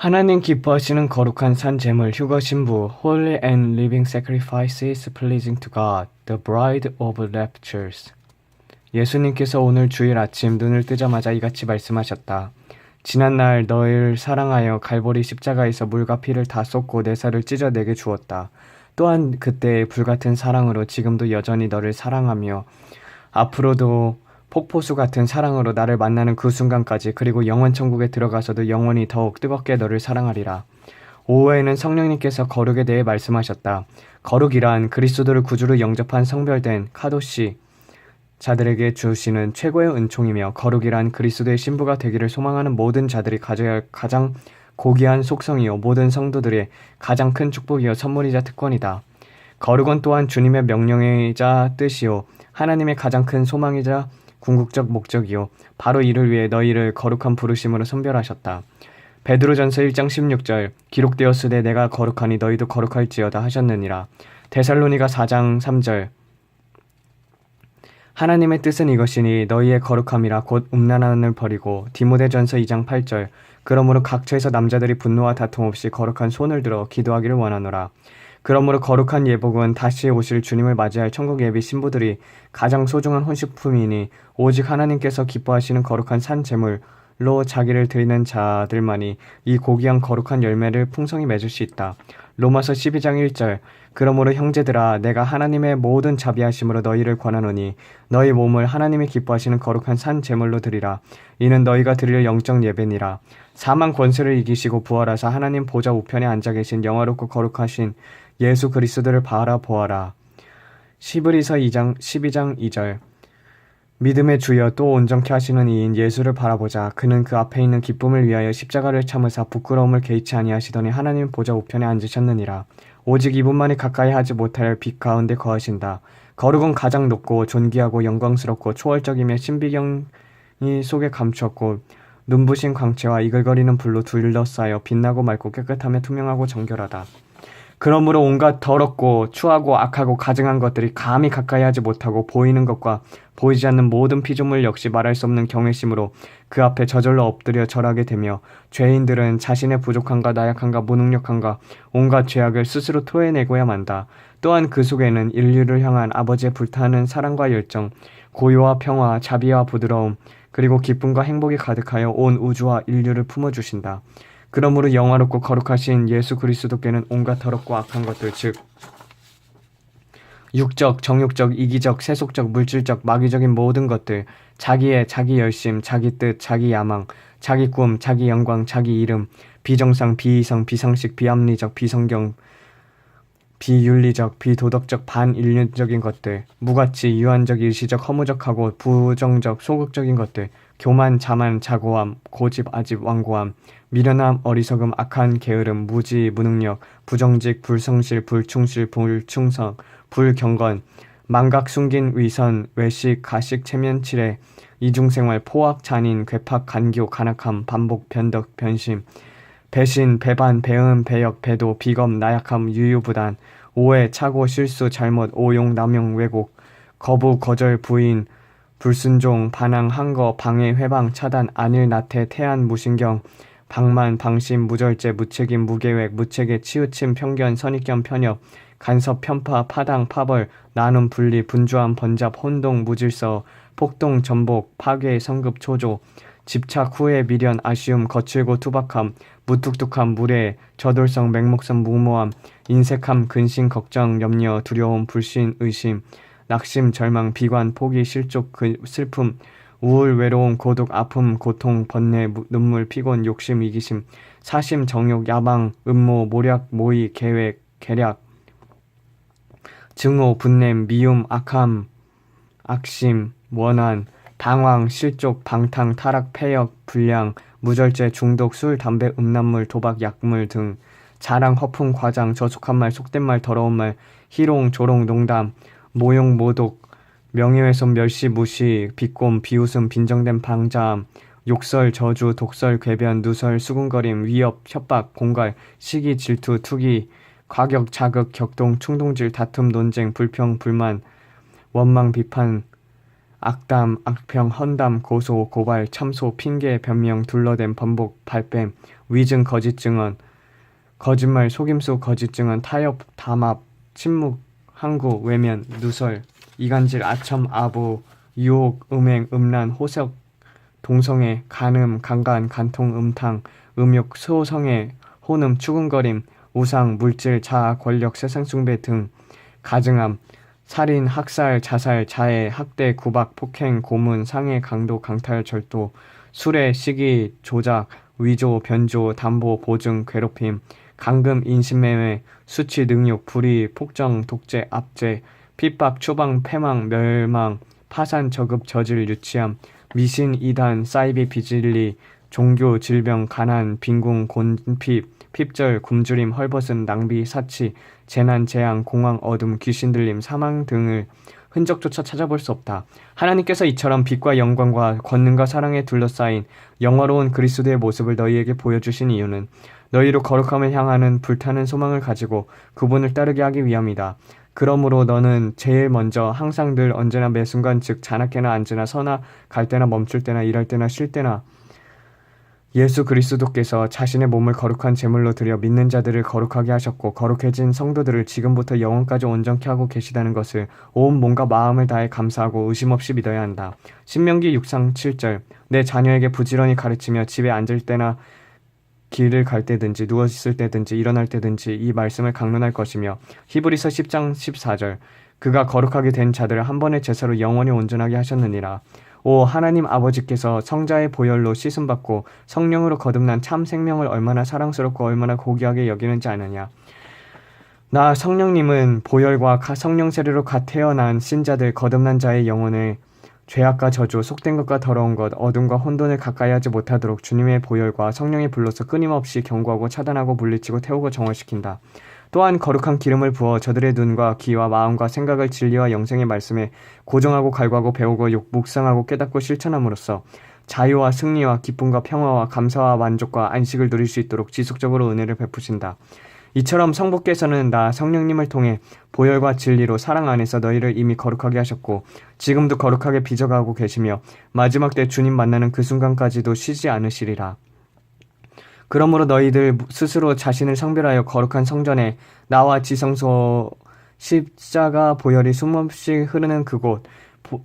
하나님 기뻐하시는 거룩한 산 제물 휴거 신부 Holy and living sacrifices pleasing to God, the bride of raptures. 예수님께서 오늘 주일 아침 눈을 뜨자마자 이같이 말씀하셨다. 지난날 너희를 사랑하여 갈보리 십자가에서 물과 피를 다 쏟고 내 살을 찢어 내게 주었다. 또한 그때의 불같은 사랑으로 지금도 여전히 너를 사랑하며 앞으로도 폭포수 같은 사랑으로 나를 만나는 그 순간까지 그리고 영원 천국에 들어가서도 영원히 더욱 뜨겁게 너를 사랑하리라. 오후에는 성령님께서 거룩에 대해 말씀하셨다. 거룩이란 그리스도를 구주로 영접한 성별된 카도시 자들에게 주시는 최고의 은총이며 거룩이란 그리스도의 신부가 되기를 소망하는 모든 자들이 가져야 할 가장 고귀한 속성이요 모든 성도들의 가장 큰 축복이요 선물이자 특권이다. 거룩은 또한 주님의 명령이자 뜻이요 하나님의 가장 큰 소망이자 궁극적 목적이요 바로 이를 위해 너희를 거룩한 부르심으로 선별하셨다. 베드로전서 1장 16절 기록되었으되 내가 거룩하니 너희도 거룩할지어다 하셨느니라. 데살로니가 4장 3절 하나님의 뜻은 이것이니 너희의 거룩함이라 곧 음란함을 버리고. 디모데전서 2장 8절 그러므로 각처에서 남자들이 분노와 다툼 없이 거룩한 손을 들어 기도하기를 원하노라. 그러므로 거룩한 예복은 다시 오실 주님을 맞이할 천국 예비 신부들이 가장 소중한 혼식품이니 오직 하나님께서 기뻐하시는 거룩한 산 제물로 자기를 드리는 자들만이 이 고귀한 거룩한 열매를 풍성히 맺을 수 있다. 로마서 12장 1절 그러므로 형제들아 내가 하나님의 모든 자비하심으로 너희를 권하노니 너희 몸을 하나님이 기뻐하시는 거룩한 산 제물로 드리라. 이는 너희가 드릴 영적 예배니라. 사망 권세를 이기시고 부활하사 하나님 보좌 우편에 앉아 계신 영화롭고 거룩하신 예수 그리스도를 바라보아라. 시브리서 2장 12장 2절 믿음의 주여 또 온전케 하시는 이인 예수를 바라보자. 그는 그 앞에 있는 기쁨을 위하여 십자가를 참으사 부끄러움을 개의치 아니하시더니 하나님 보좌 우편에 앉으셨느니라. 오직 이분만이 가까이 하지 못할 빛 가운데 거하신다. 거룩은 가장 높고 존귀하고 영광스럽고 초월적이며 신비경이 속에 감추었고 눈부신 광채와 이글거리는 불로 둘러싸여 빛나고 맑고 깨끗하며 투명하고 정결하다. 그러므로 온갖 더럽고 추하고 악하고 가증한 것들이 감히 가까이 하지 못하고 보이는 것과 보이지 않는 모든 피조물 역시 말할 수 없는 경외심으로 그 앞에 저절로 엎드려 절하게 되며 죄인들은 자신의 부족함과 나약함과 무능력함과 온갖 죄악을 스스로 토해내고야 만다. 또한 그 속에는 인류를 향한 아버지의 불타는 사랑과 열정, 고요와 평화, 자비와 부드러움, 그리고 기쁨과 행복이 가득하여 온 우주와 인류를 품어주신다. 그러므로 영화롭고 거룩하신 예수 그리스도께는 온갖 더럽고 악한 것들 즉 육적, 정욕적, 이기적, 세속적, 물질적, 마귀적인 모든 것들 자기 열심, 자기 뜻, 자기 야망, 자기 꿈, 자기 영광, 자기 이름, 비정상, 비이성, 비상식, 비합리적, 비성경, 비윤리적, 비도덕적, 반인륜적인 것들 무가치, 유한적, 일시적, 허무적하고 부정적, 소극적인 것들 교만, 자만, 자고함, 고집, 아집, 완고함, 미련함, 어리석음, 악한 게으름, 무지, 무능력, 부정직, 불성실, 불충실, 불충성, 불경건, 망각, 숨긴 위선, 외식, 가식, 체면치레, 이중생활, 포악, 잔인, 괴팍, 간교, 간악함, 반복, 변덕, 변심, 배신, 배반, 배은, 배역, 배도, 비검, 나약함, 유유부단, 오해, 착오, 실수, 잘못, 오용, 남용, 왜곡, 거부, 거절, 부인, 불순종, 반항, 항거, 방해, 회방, 차단, 안일, 나태, 태안, 무신경, 방만, 방심, 무절제, 무책임, 무계획, 무체계, 치우침, 편견, 선입견, 편협, 간섭, 편파, 파당, 파벌, 나눔, 분리, 분주함, 번잡, 혼동, 무질서, 폭동, 전복, 파괴, 성급, 초조, 집착, 후회, 미련, 아쉬움, 거칠고 투박함, 무뚝뚝함, 무례, 저돌성, 맹목성, 무모함, 인색함, 근심, 걱정, 염려, 두려움, 불신, 의심, 낙심, 절망, 비관, 포기, 실족, 슬픔, 우울, 외로움, 고독, 아픔, 고통, 번뇌, 눈물, 피곤, 욕심, 이기심, 사심, 정욕, 야망, 음모, 모략, 모의, 계획, 계략, 증오, 분냄, 미움, 악함, 악심, 원한, 방황, 실족, 방탕, 타락, 폐역, 불량, 무절제, 중독, 술, 담배, 음란물, 도박, 약물 등 자랑, 허풍, 과장, 저속한 말, 속된 말, 더러운 말, 희롱, 조롱, 농담, 모욕, 모독, 명예훼손, 멸시, 무시, 비꼼, 비웃음, 빈정된 방자함, 욕설, 저주, 독설, 궤변, 누설, 수군거림, 위협, 협박, 공갈, 시기, 질투, 투기, 과격, 자극, 격동, 충동질, 다툼, 논쟁, 불평, 불만, 원망, 비판, 악담, 악평, 헌담, 고소, 고발, 참소, 핑계, 변명, 둘러댐, 번복, 발뺌, 위증, 거짓 증언, 거짓말, 속임수, 거짓 증언, 타협, 담합, 침묵, 항구, 외면, 누설, 이간질, 아첨, 아부, 유혹, 음행, 음란, 호석, 동성애, 간음, 강간, 간통, 음탕, 음욕, 소성애, 혼음, 추궁거림, 우상, 물질, 자아, 권력, 세상숭배 등, 가증함, 살인, 학살, 자살, 자해, 학대, 구박, 폭행, 고문, 상해, 강도, 강탈, 절도, 술해, 시기, 조작, 위조, 변조, 담보, 보증, 괴롭힘, 감금, 인신매매, 수치, 능욕, 불의, 폭정, 독재, 압제, 핍박, 추방, 패망, 멸망, 파산, 저급, 저질, 유치함, 미신, 이단, 사이비, 비진리, 종교, 질병, 가난, 빈궁, 곤핍, 핍절, 굶주림, 헐벗음, 낭비, 사치, 재난, 재앙, 공황, 어둠, 귀신 들림, 사망 등을 흔적조차 찾아볼 수 없다. 하나님께서 이처럼 빛과 영광과 권능과 사랑에 둘러싸인 영화로운 그리스도의 모습을 너희에게 보여주신 이유는 너희로 거룩함을 향하는 불타는 소망을 가지고 그분을 따르게 하기 위함이다. 그러므로 너는 제일 먼저 항상 늘 언제나 매 순간 즉 자나깨나 앉으나 서나 갈 때나 멈출 때나 일할 때나 쉴 때나 예수 그리스도께서 자신의 몸을 거룩한 제물로 드려 믿는 자들을 거룩하게 하셨고 거룩해진 성도들을 지금부터 영원까지 온전케 하고 계시다는 것을 온 몸과 마음을 다해 감사하고 의심 없이 믿어야 한다. 신명기 6장 7절 내 자녀에게 부지런히 가르치며 집에 앉을 때나 길을 갈 때든지 누워 있을 때든지 일어날 때든지 이 말씀을 강론할 것이며 히브리서 10장 14절 그가 거룩하게 된 자들을 한 번의 제사로 영원히 온전하게 하셨느니라. 오 하나님 아버지께서 성자의 보혈로 씻음받고 성령으로 거듭난 참 생명을 얼마나 사랑스럽고 얼마나 고귀하게 여기는지 아느냐. 나 성령님은 보혈과 성령 세례로 갓 태어난 신자들 거듭난 자의 영혼을 죄악과 저주, 속된 것과 더러운 것, 어둠과 혼돈을 가까이 하지 못하도록 주님의 보혈과 성령의 불로서 끊임없이 경고하고 차단하고 물리치고 태우고 정화시킨다. 또한 거룩한 기름을 부어 저들의 눈과 귀와 마음과 생각을 진리와 영생의 말씀에 고정하고 갈구하고 배우고 묵상하고 깨닫고 실천함으로써 자유와 승리와 기쁨과 평화와 감사와 만족과 안식을 누릴 수 있도록 지속적으로 은혜를 베푸신다. 이처럼 성부께서는 나 성령님을 통해 보혈과 진리로 사랑 안에서 너희를 이미 거룩하게 하셨고 지금도 거룩하게 빚어가고 계시며 마지막 때 주님 만나는 그 순간까지도 쉬지 않으시리라. 그러므로 너희들 스스로 자신을 성별하여 거룩한 성전에 나와 지성소 십자가 보혈이 숨없이 흐르는 그곳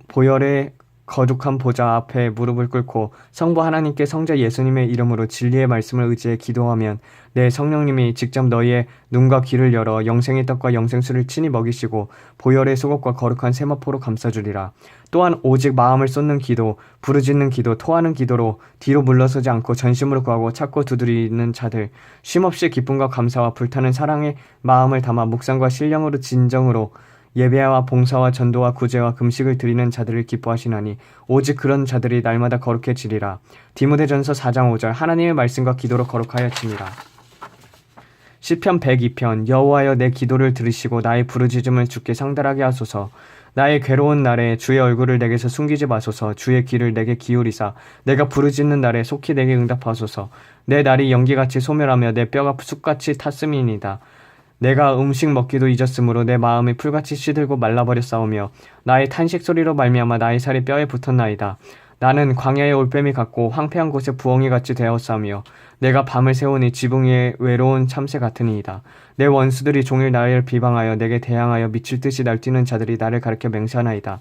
보혈의 거룩한 보좌 앞에 무릎을 꿇고 성부 하나님께 성자 예수님의 이름으로 진리의 말씀을 의지해 기도하면 내 성령님이 직접 너희의 눈과 귀를 열어 영생의 떡과 영생수를 친히 먹이시고 보혈의 속옷과 거룩한 세마포로 감싸주리라. 또한 오직 마음을 쏟는 기도, 부르짖는 기도, 토하는 기도로 뒤로 물러서지 않고 전심으로 구하고 찾고 두드리는 자들, 쉼없이 기쁨과 감사와 불타는 사랑의 마음을 담아 묵상과 신령으로 진정으로 예배와 봉사와 전도와 구제와 금식을 드리는 자들을 기뻐하시나니 오직 그런 자들이 날마다 거룩해지리라. 디모데전서 4장 5절 하나님의 말씀과 기도로 거룩하여지니라. 시편 102편 여호와여 내 기도를 들으시고 나의 부르짖음을 주께 상달하게 하소서. 나의 괴로운 날에 주의 얼굴을 내게서 숨기지 마소서. 주의 귀를 내게 기울이사 내가 부르짖는 날에 속히 내게 응답하소서. 내 날이 연기같이 소멸하며 내 뼈가 쑥같이 탔음이니이다. 내가 음식 먹기도 잊었으므로 내 마음이 풀같이 시들고 말라버렸사오며 나의 탄식 소리로 말미암아 나의 살이 뼈에 붙었나이다. 나는 광야의 올빼미 같고 황폐한 곳에 부엉이같이 되었사오며 내가 밤을 새우니 지붕 위에 외로운 참새 같으니이다. 내 원수들이 종일 나를 비방하여 내게 대항하여 미칠 듯이 날뛰는 자들이 나를 가리켜 맹세하나이다.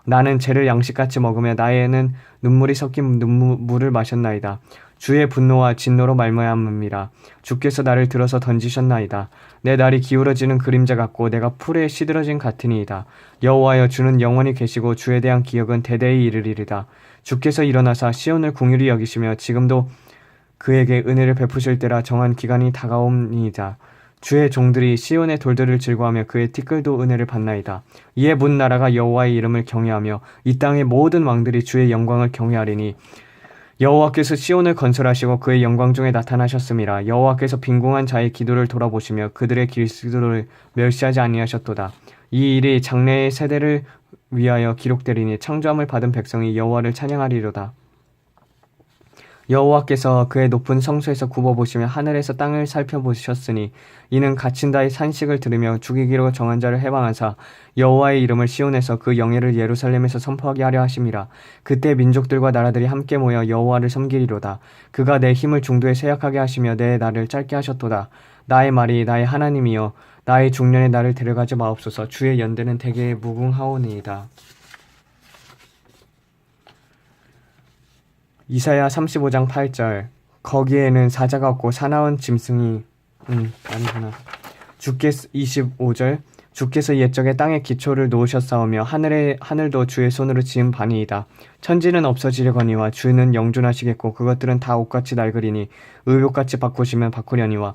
나는 죄를 양식같이 먹으며 나에는 눈물이 섞인 물을 마셨나이다. 주의 분노와 진노로 말미암음이라. 주께서 나를 들어서 던지셨나이다. 내 날이 기울어지는 그림자 같고 내가 풀에 시들어진 같으니이다. 여호와여 주는 영원히 계시고 주에 대한 기억은 대대에 이르리이다. 주께서 일어나사 시온을 긍휼히 여기시며 지금도 그에게 은혜를 베푸실 때라 정한 기간이 다가옴이니이다. 주의 종들이 시온의 돌들을 즐거하며 그의 티끌도 은혜를 받나이다. 이에 문 나라가 여호와의 이름을 경외하며 이 땅의 모든 왕들이 주의 영광을 경외하리니 여호와께서 시온을 건설하시고 그의 영광 중에 나타나셨음이라. 여호와께서 빈궁한 자의 기도를 돌아보시며 그들의 길들을 멸시하지 아니하셨도다. 이 일이 장래의 세대를 위하여 기록되리니 창조함을 받은 백성이 여호와를 찬양하리로다. 여호와께서 그의 높은 성소에서 굽어보시며 하늘에서 땅을 살펴보셨으니 이는 갇힌 자의 산식을 들으며 죽이기로 정한 자를 해방하사 여호와의 이름을 시온에서 그 영예를 예루살렘에서 선포하게 하려 하심이라. 그때 민족들과 나라들이 함께 모여 여호와를 섬기리로다. 그가 내 힘을 중도에 쇠약하게 하시며 내 날을 짧게 하셨도다. 나의 말이 나의 하나님이여 나의 중년에 나를 데려가지 마옵소서. 주의 연대는 대개 무궁하오니이다. 이사야 35장 8절. 거기에는 사자가 없고 사나운 짐승이 아니구나. 25절. 주께서 옛적에 땅에 기초를 놓으셨사오며 하늘도 주의 손으로 지은 바니이다. 천지는 없어지려거니와 주는 영존하시겠고 그것들은 다 옷같이 낡으리니 의복같이 바꾸시면 바꾸려니와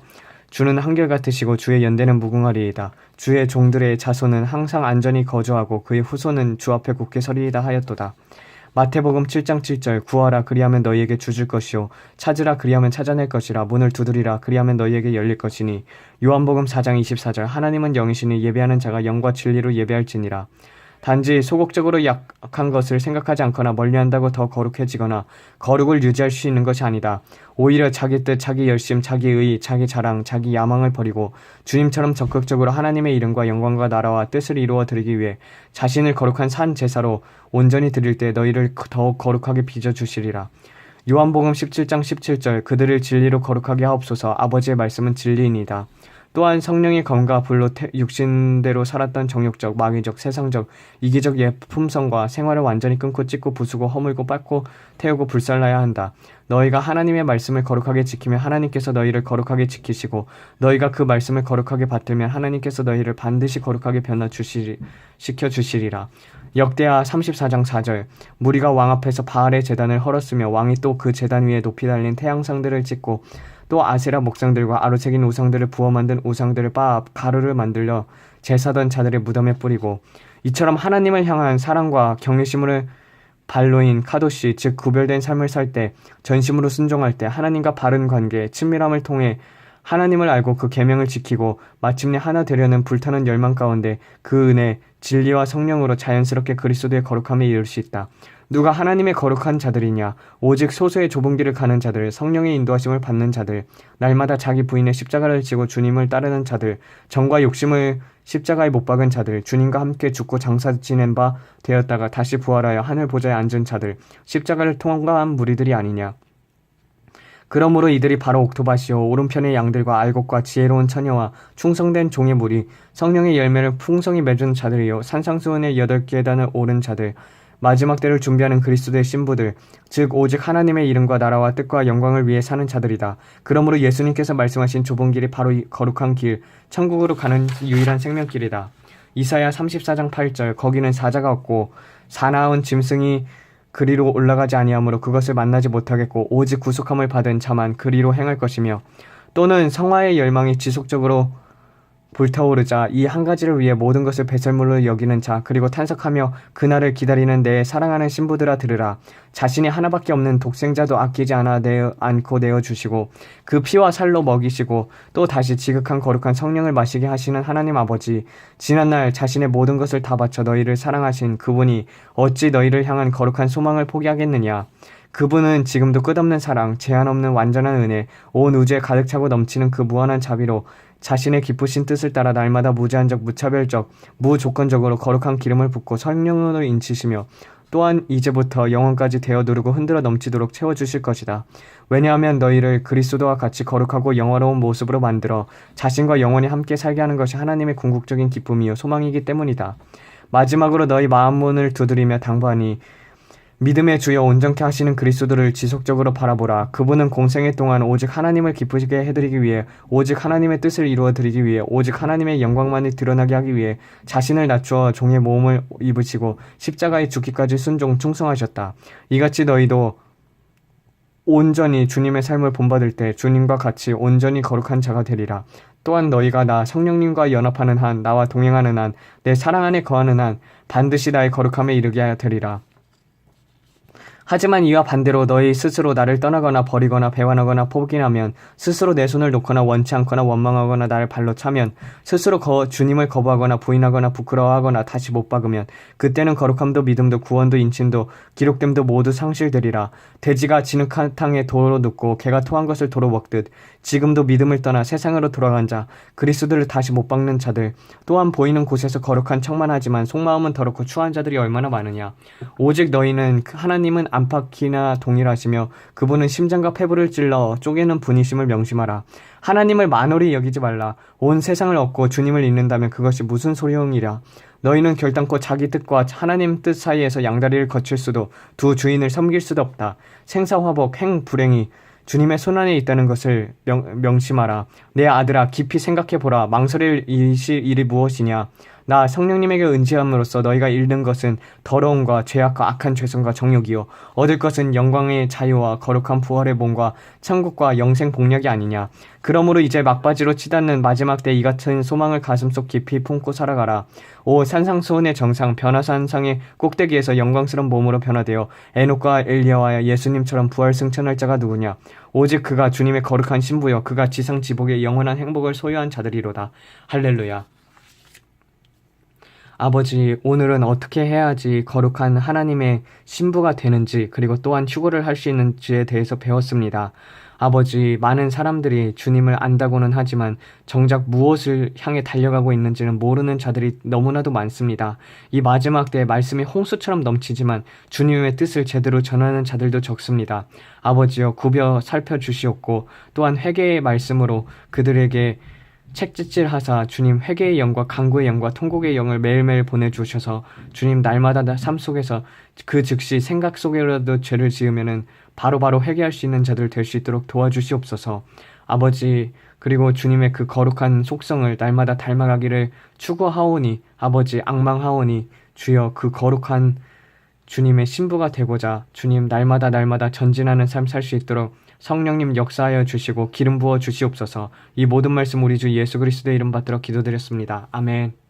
주는 한결같으시고 주의 연대는 무궁하리이다. 주의 종들의 자손은 항상 안전히 거주하고 그의 후손은 주 앞에 굳게 서리이다 하였도다. 마태복음 7장 7절. 구하라 그리하면 너희에게 주줄 것이요 찾으라 그리하면 찾아낼 것이라 문을 두드리라 그리하면 너희에게 열릴 것이니. 요한복음 4장 24절. 하나님은 영이시니 예배하는 자가 영과 진리로 예배할지니라. 단지 소극적으로 약한 것을 생각하지 않거나 멀리한다고 더 거룩해지거나 거룩을 유지할 수 있는 것이 아니다. 오히려 자기 뜻, 자기 열심, 자기 의, 자기 자랑, 자기 야망을 버리고 주님처럼 적극적으로 하나님의 이름과 영광과 나라와 뜻을 이루어 드리기 위해 자신을 거룩한 산 제사로 온전히 드릴 때 너희를 더욱 거룩하게 빚어주시리라. 요한복음 17장 17절. 그들을 진리로 거룩하게 하옵소서. 아버지의 말씀은 진리이니이다. 또한 성령의 검과 불로 육신대로 살았던 정욕적, 마귀적, 세상적, 이기적 품성과 생활을 완전히 끊고 찢고 부수고 허물고 빻고 태우고 불살라야 한다. 너희가 하나님의 말씀을 거룩하게 지키면 하나님께서 너희를 거룩하게 지키시고 너희가 그 말씀을 거룩하게 받들면 하나님께서 너희를 반드시 거룩하게 시켜주시리라. 역대하 34장 4절. 무리가 왕 앞에서 바알의 제단을 헐었으며 왕이 또 그 제단 위에 높이 달린 태양상들을 찍고 또 아세라 목상들과 아로새긴 우상들을 부어 만든 우상들을 빻아 가루를 만들려 제사던 자들의 무덤에 뿌리고 이처럼 하나님을 향한 사랑과 경외심을 발로인 카도시 즉 구별된 삶을 살 때 전심으로 순종할 때 하나님과 바른 관계 친밀함을 통해 하나님을 알고 그 계명을 지키고 마침내 하나 되려는 불타는 열망 가운데 그 은혜 진리와 성령으로 자연스럽게 그리스도의 거룩함에 이를 수 있다. 누가 하나님의 거룩한 자들이냐? 오직 소수의 좁은 길을 가는 자들, 성령의 인도하심을 받는 자들, 날마다 자기 부인의 십자가를 지고 주님을 따르는 자들, 정과 욕심을 십자가에 못 박은 자들, 주님과 함께 죽고 장사 지낸 바 되었다가 다시 부활하여 하늘 보좌에 앉은 자들, 십자가를 통과한 무리들이 아니냐? 그러므로 이들이 바로 옥토바시오 오른편의 양들과 알곡과 지혜로운 처녀와 충성된 종의 무리, 성령의 열매를 풍성히 맺은 자들이요 산상수훈의 8계단을 오른 자들, 마지막 때를 준비하는 그리스도의 신부들, 즉 오직 하나님의 이름과 나라와 뜻과 영광을 위해 사는 자들이다. 그러므로 예수님께서 말씀하신 좁은 길이 바로 이 거룩한 길, 천국으로 가는 유일한 생명길이다. 이사야 34장 8절. 거기는 사자가 없고 사나운 짐승이 그리로 올라가지 아니하므로 그것을 만나지 못하겠고 오직 구속함을 받은 자만 그리로 행할 것이며 또는 성화의 열망이 지속적으로 불타오르자 이 한 가지를 위해 모든 것을 배설물로 여기는 자 그리고 탄석하며 그날을 기다리는 내 사랑하는 신부들아 들으라. 자신이 하나밖에 없는 독생자도 아끼지 않고 내어주시고 그 피와 살로 먹이시고 또 다시 지극한 거룩한 성령을 마시게 하시는 하나님 아버지, 지난날 자신의 모든 것을 다 바쳐 너희를 사랑하신 그분이 어찌 너희를 향한 거룩한 소망을 포기하겠느냐. 그분은 지금도 끝없는 사랑, 제한 없는 완전한 은혜, 온 우주에 가득 차고 넘치는 그 무한한 자비로 자신의 기쁘신 뜻을 따라 날마다 무제한적, 무차별적, 무조건적으로 거룩한 기름을 붓고 성령으로 인치시며 또한 이제부터 영원까지 되어 누르고 흔들어 넘치도록 채워주실 것이다. 왜냐하면 너희를 그리스도와 같이 거룩하고 영화로운 모습으로 만들어 자신과 영원히 함께 살게 하는 것이 하나님의 궁극적인 기쁨이요 소망이기 때문이다. 마지막으로 너희 마음문을 두드리며 당부하니 믿음의 주여 온전케 하시는 그리스도를 지속적으로 바라보라. 그분은 공생애 동안 오직 하나님을 기쁘시게 해드리기 위해, 오직 하나님의 뜻을 이루어드리기 위해, 오직 하나님의 영광만이 드러나게 하기 위해 자신을 낮추어 종의 모험을 입으시고 십자가에 죽기까지 순종 충성하셨다. 이같이 너희도 온전히 주님의 삶을 본받을 때 주님과 같이 온전히 거룩한 자가 되리라. 또한 너희가 나 성령님과 연합하는 한, 나와 동행하는 한, 내 사랑 안에 거하는 한 반드시 나의 거룩함에 이르게 되리라. 하지만 이와 반대로 너희 스스로 나를 떠나거나 버리거나 배반하거나 포기하면, 스스로 내 손을 놓거나 원치 않거나 원망하거나 나를 발로 차면, 스스로 주님을 거부하거나 부인하거나 부끄러워하거나 다시 못 박으면, 그때는 거룩함도 믿음도 구원도 인친도 기록됨도 모두 상실되리라. 돼지가 진흙탕에 도로 눕고 개가 토한 것을 도로 먹듯 지금도 믿음을 떠나 세상으로 돌아간 자, 그리스도를 다시 못 박는 자들, 또한 보이는 곳에서 거룩한 척만 하지만 속마음은 더럽고 추한 자들이 얼마나 많으냐. 오직 너희는 하나님은 안팎이나 동일하시며 그분은 심장과 폐부를 찔러 쪼개는 분이심을 명심하라. 하나님을 만홀히 여기지 말라. 온 세상을 얻고 주님을 잊는다면 그것이 무슨 소용이랴. 너희는 결단코 자기 뜻과 하나님 뜻 사이에서 양다리를 거칠 수도 두 주인을 섬길 수도 없다. 생사화복 행불행이 주님의 손안에 있다는 것을 명심하라. 내 아들아, 깊이 생각해보라. 망설일 일이 무엇이냐. 나 성령님에게 은지함으로써 너희가 잃는 것은 더러움과 죄악과 악한 죄성과 정욕이요 얻을 것은 영광의 자유와 거룩한 부활의 몸과 천국과 영생 복력이 아니냐. 그러므로 이제 막바지로 치닫는 마지막 때 이 같은 소망을 가슴속 깊이 품고 살아가라. 오 산상수훈의 정상 변화산상의 꼭대기에서 영광스러운 몸으로 변화되어 에녹과 엘리야와 예수님처럼 부활 승천할 자가 누구냐. 오직 그가 주님의 거룩한 신부여 그가 지상 지복의 영원한 행복을 소유한 자들이로다. 할렐루야. 아버지, 오늘은 어떻게 해야지 거룩한 하나님의 신부가 되는지, 그리고 또한 휴거를 할 수 있는지에 대해서 배웠습니다. 아버지, 많은 사람들이 주님을 안다고는 하지만 정작 무엇을 향해 달려가고 있는지는 모르는 자들이 너무나도 많습니다. 이 마지막 때에 말씀이 홍수처럼 넘치지만 주님의 뜻을 제대로 전하는 자들도 적습니다. 아버지여, 굽여 살펴주시옵고 또한 회개의 말씀으로 그들에게 책짓질하사 주님 회개의 영과 간구의 영과 통곡의 영을 매일매일 보내주셔서 주님 날마다 삶 속에서 그 즉시 생각 속에라도 죄를 지으면은 바로바로 회개할 수 있는 자들 될 수 있도록 도와주시옵소서. 아버지, 그리고 주님의 그 거룩한 속성을 날마다 닮아가기를 추구하오니, 아버지 앙망하오니, 주여 그 거룩한 주님의 신부가 되고자 주님 날마다 전진하는 삶 살 수 있도록 성령님 역사하여 주시고 기름 부어 주시옵소서. 이 모든 말씀 우리 주 예수 그리스도의 이름 받들어 기도드렸습니다. 아멘.